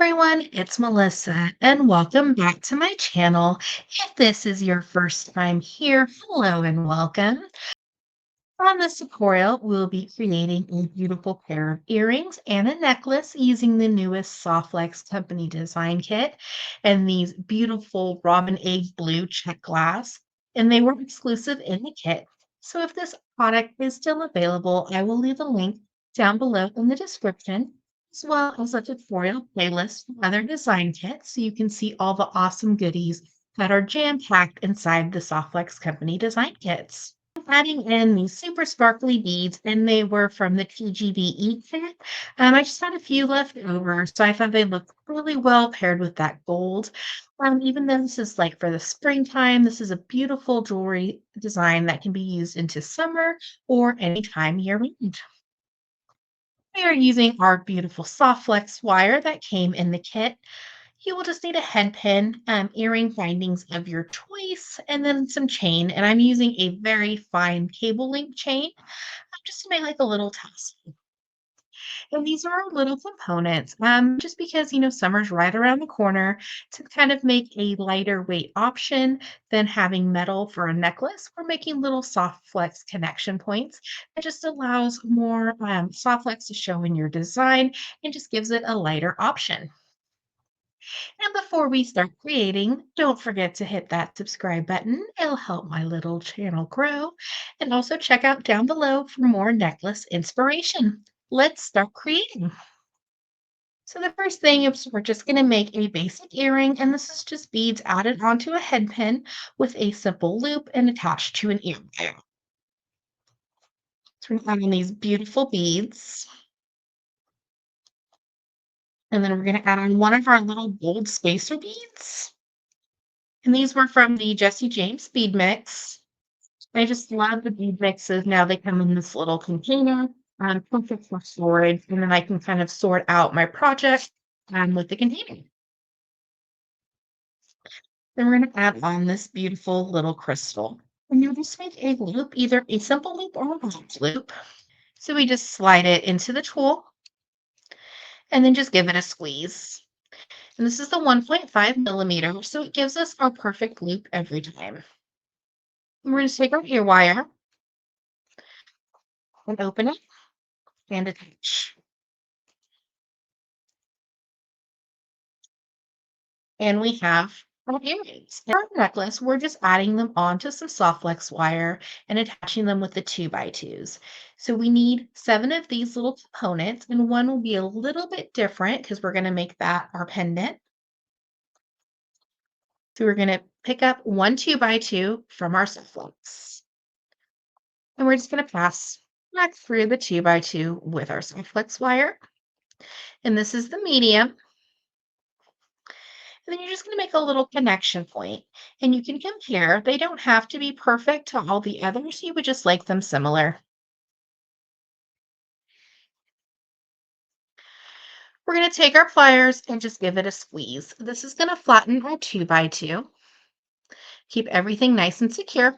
everyone, it's Melissa, and welcome back to my channel. If this is your first time here, hello and welcome. On this tutorial, we'll be creating a beautiful pair of earrings and a necklace using the newest Softlex Company design kit and these beautiful robin egg blue check glass, and they were exclusive in the kit. So if this product is still available, I will leave a link down below in the description, as well as a tutorial playlist for other design kits so you can see all the awesome goodies that are jam-packed inside the Softlex Company design kits. Adding in these super sparkly beads, and they were from the TGBE kit. I just had a few left over, so I thought they looked really well paired with that gold. Even though this is like for the springtime, this is a beautiful jewelry design that can be used into summer or anytime year round. We are using our beautiful soft flex wire that came in the kit. You will just need a head pin, earring bindings of your choice, and then some chain. And I'm using a very fine cable link chain just to make like a little tassel. And these are our little components, just because, summer's right around the corner to kind of make a lighter weight option than having metal for a necklace. We're making little soft flex connection points. It just allows more soft flex to show in your design and just gives it a lighter option. And before we start creating, don't forget to hit that subscribe button. It'll help my little channel grow. And also check out down below for more necklace inspiration. Let's start creating. So the first thing is we're just going to make a basic earring, and this is just beads added onto a head pin with a simple loop and attached to an ear wire. So we're going to add on these beautiful beads. And then we're going to add on one of our little gold spacer beads. And these were from the Jesse James bead mix. I just love the bead mixes. Now they come in this little container, perfect for storage, and then I can kind of sort out my project with the container. Then we're going to add on this beautiful little crystal. And you just make a loop, either a simple loop or a box loop. So we just slide it into the tool and then just give it a squeeze. And this is the 1.5 millimeter, so it gives us our perfect loop every time. And we're going to take our ear wire and open it and attach. And we have our earrings. For our necklace, we're just adding them onto some soft flex wire and attaching them with the 2x2s. So we need 7 of these little components, and one will be a little bit different because we're going to make that our pendant. So we're going to pick up one 2x2 from our soft flex. And we're just going to pass back through the 2x2 with our soft flex wire. And this is the medium. And then you're just going to make a little connection point, and you can compare. They don't have to be perfect to all the others. You would just like them similar. We're going to take our pliers and just give it a squeeze. This is going to flatten our 2x2. Keep everything nice and secure.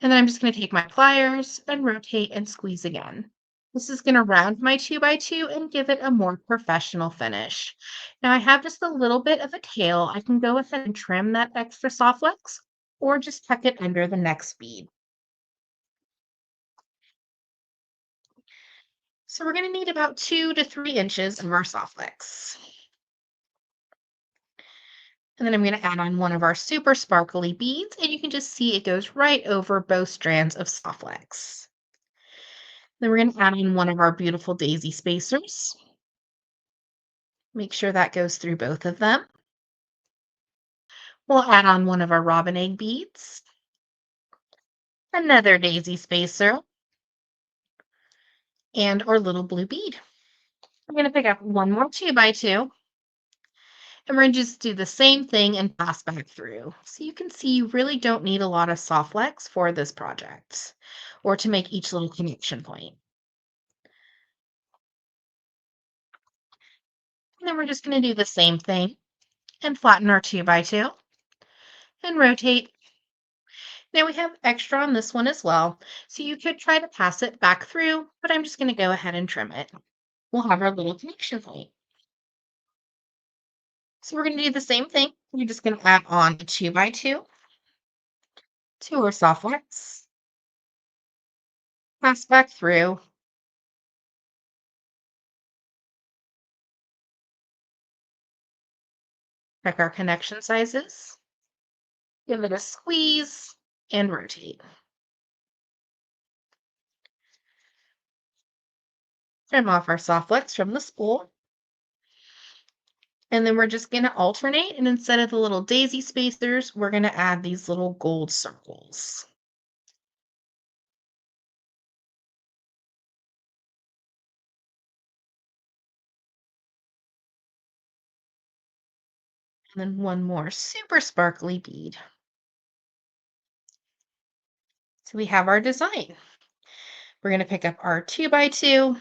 And then I'm just going to take my pliers and rotate and squeeze again. This is going to round my 2x2 and give it a more professional finish. Now I have just a little bit of a tail. I can go ahead and trim that extra soft flex or just tuck it under the next bead. So we're going to need about 2 to 3 inches of our soft flex. And then I'm going to add on one of our super sparkly beads, and you can just see it goes right over both strands of soft flex. Then we're going to add in one of our beautiful daisy spacers. Make sure that goes through both of them. We'll add on one of our robin egg beads, another daisy spacer, and our little blue bead. I'm going to pick up one more 2x2, and we're going to just do the same thing and pass back through. So you can see you really don't need a lot of soft flex for this project or to make each little connection point. And then we're just going to do the same thing and flatten our 2x2 and rotate. Now we have extra on this one as well, so you could try to pass it back through, but I'm just going to go ahead and trim it. We'll have our little connection point. So we're going to do the same thing. We're just going to add on a 2 by 2 to our soft wax, pass back through, check our connection sizes, give it a squeeze, and rotate. Trim off our soft wax from the spool. And then we're just going to alternate. And instead of the little daisy spacers, we're going to add these little gold circles. And then one more super sparkly bead. So we have our design. We're going to pick up our 2 by 2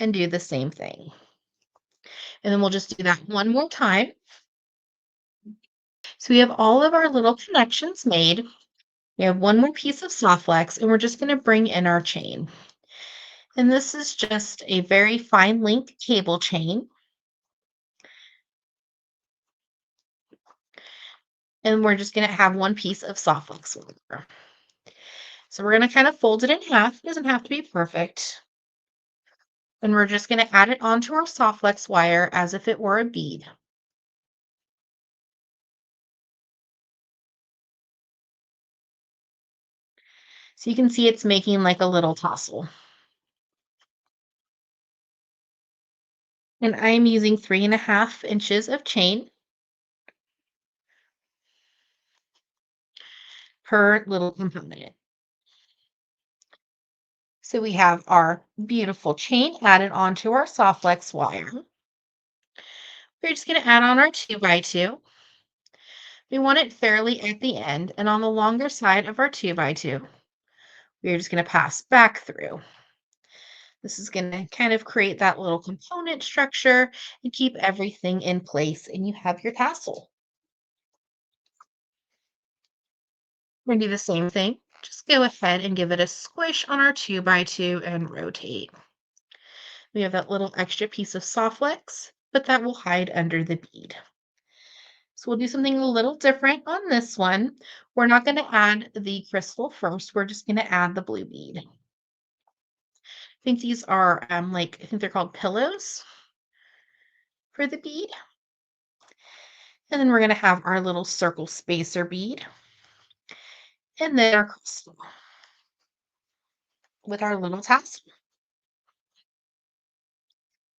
and do the same thing. And then we'll just do that one more time. So we have all of our little connections made. We have one more piece of soft flex, and we're just going to bring in our chain. And this is just a very fine length cable chain. And we're just going to have one piece of soft flex over. So we're going to kind of fold it in half. It doesn't have to be perfect. And we're just going to add it onto our soft flex wire as if it were a bead. So you can see it's making like a little tassel. And I'm using 3.5 inches of chain per little component. So we have our beautiful chain added onto our soft flex wire. We're just going to add on our 2 by 2. We want it fairly at the end, and on the longer side of our 2 by 2, we're just going to pass back through. This is going to kind of create that little component structure and keep everything in place, and you have your tassel. We're going to do the same thing. Just go ahead and give it a squish on our 2 by 2 and rotate. We have that little extra piece of soft flex, but that will hide under the bead. So we'll do something a little different on this one. We're not going to add the crystal first. We're just going to add the blue bead. I think these are I think they're called pillows for the bead. And then we're going to have our little circle spacer bead. And then our crystal with our little tassel.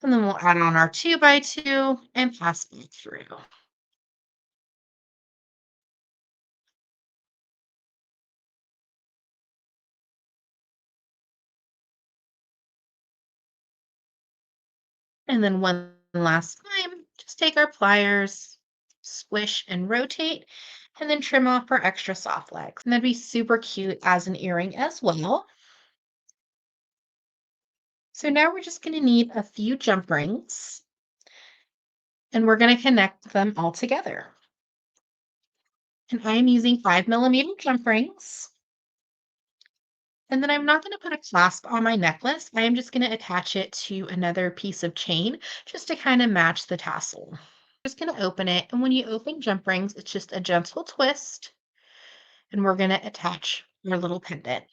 And then we'll add on our 2 by 2 and pass back through. And then one last time, just take our pliers, swish and rotate, and then trim off our extra soft legs. And that'd be super cute as an earring as well. So now we're just going to need a few jump rings, and we're going to connect them all together. And I'm using 5mm jump rings. And then I'm not going to put a clasp on my necklace. I am just going to attach it to another piece of chain just to kind of match the tassel. Just going to open it. And when you open jump rings, it's just a gentle twist. And we're going to attach our little pendant.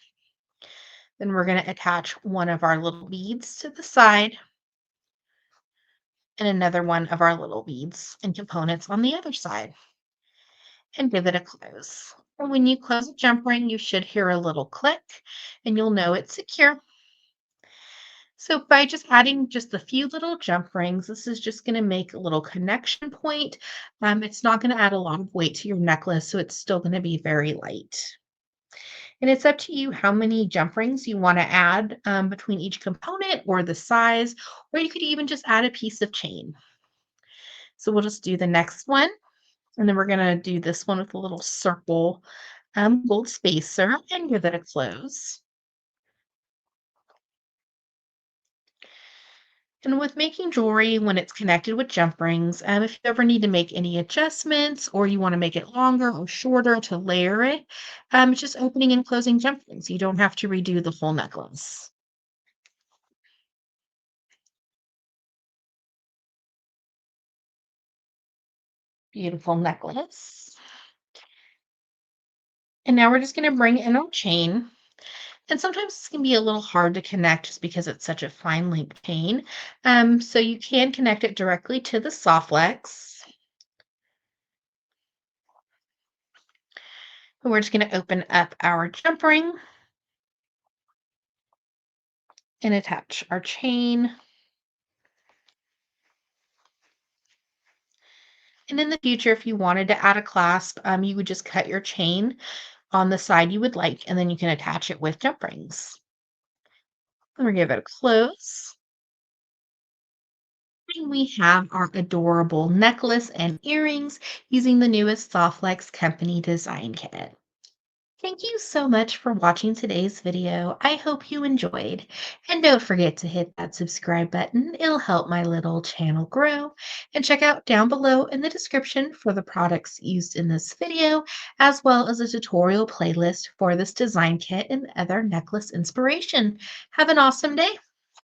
Then we're going to attach one of our little beads to the side and another one of our little beads and components on the other side and give it a close. And when you close a jump ring, you should hear a little click and you'll know it's secure. So by just adding just a few little jump rings, this is just going to make a little connection point. It's not going to add a lot of weight to your necklace, so it's still going to be very light. And it's up to you how many jump rings you want to add between each component or the size, or you could even just add a piece of chain. So we'll just do the next one. And then we're going to do this one with a little circle gold spacer and give it a close. And with making jewelry, when it's connected with jump rings, if you ever need to make any adjustments or you want to make it longer or shorter to layer it, it's just opening and closing jump rings. You don't have to redo the whole necklace. Beautiful necklace. And now we're just going to bring in our chain. And sometimes this can be a little hard to connect just because it's such a fine link chain. So you can connect it directly to the soft flex. And we're just going to open up our jump ring and attach our chain. And in the future, if you wanted to add a clasp, you would just cut your chain on the side you would like, and then you can attach it with jump rings. And we'll give it a close. And we have our adorable necklace and earrings using the newest Softlex Company design kit. Thank you so much for watching today's video. I hope you enjoyed. And don't forget to hit that subscribe button. It'll help my little channel grow. And check out down below in the description for the products used in this video, as well as a tutorial playlist for this design kit and other necklace inspiration. Have an awesome day.